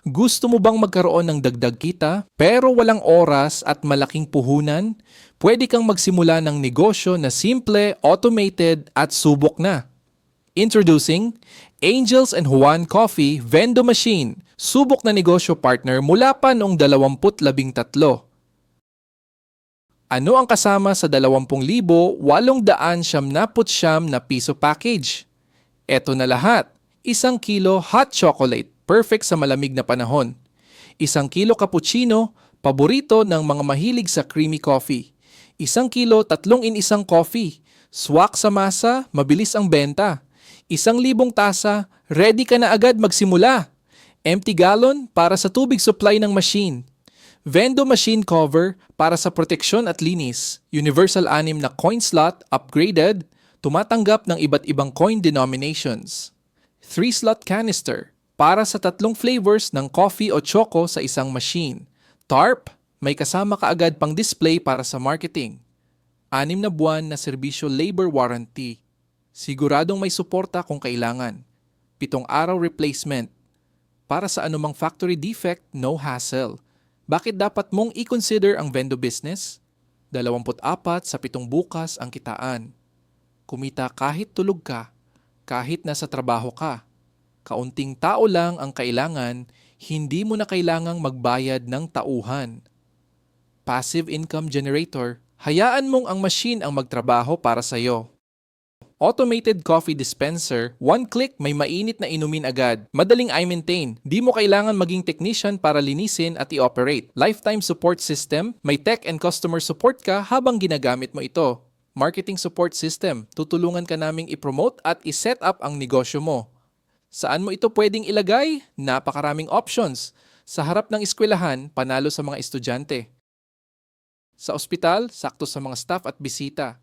Gusto mo bang magkaroon ng dagdag kita pero walang oras at malaking puhunan? Pwede kang magsimula ng negosyo na simple, automated at subok na. Introducing Angels and Juan Coffee Vendo Machine, subok na negosyo partner mula pa noong 2013. Ano ang kasama sa 20,879 na piso package? Eto na lahat. 1 kilo hot chocolate, perfect sa malamig na panahon. 1 kilo cappuccino, paborito ng mga mahilig sa creamy coffee. 1 kilo 3-in-1 coffee, swak sa masa, mabilis ang benta. 1,000 tasa, ready ka na agad magsimula. Empty gallon para sa tubig supply ng machine. Vendo machine cover para sa proteksyon at linis. Universal 6 na coin slot, upgraded, tumatanggap ng iba't ibang coin denominations. 3-slot canister para sa 3 flavors ng coffee o choco sa isang machine. Tarp, may kasama kaagad pang display para sa marketing. 6 na buwan na serbisyo labor warranty. Siguradong may suporta kung kailangan. 7 araw replacement. Para sa anumang factory defect, no hassle. Bakit dapat mong i-consider ang Vendo business? 24 sa 7 bukas ang kitaan. Kumita kahit tulog ka, kahit nasa trabaho ka. Kaunting tao lang ang kailangan, hindi mo na kailangang magbayad ng tauhan. Passive income generator, hayaan mong ang machine ang magtrabaho para sa'yo. Automated coffee dispenser, 1 click may mainit na inumin agad. Madaling i-maintain, di mo kailangan maging technician para linisin at i-operate. Lifetime support system, may tech and customer support ka habang ginagamit mo ito. Marketing support system, tutulungan ka naming i-promote at i-set up ang negosyo mo. Saan mo ito pwedeng ilagay? Napakaraming options. Sa harap ng eskwelahan, panalo sa mga estudyante. Sa ospital, sakto sa mga staff at bisita.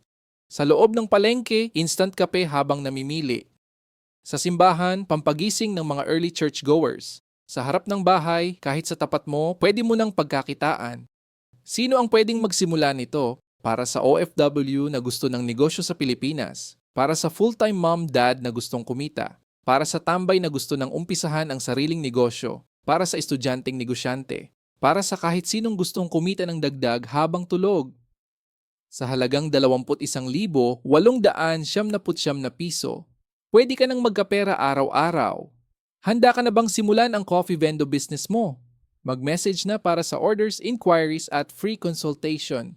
Sa loob ng palengke, instant kape habang namimili. Sa simbahan, pampagising ng mga early churchgoers. Sa harap ng bahay, kahit sa tapat mo, pwede mo nang pagkakitaan. Sino ang pwedeng magsimula nito? Para sa OFW na gusto ng negosyo sa Pilipinas. Para sa full-time mom-dad na gustong kumita. Para sa tambay na gusto ng umpisahan ang sariling negosyo. Para sa estudyanteng negosyante. Para sa kahit sinong gustong kumita ng dagdag habang tulog. Sa halagang 21,879 na piso, pwede ka nang magkapera araw-araw. Handa ka na bang simulan ang coffee vendo business mo? Mag-message na para sa orders, inquiries at free consultation.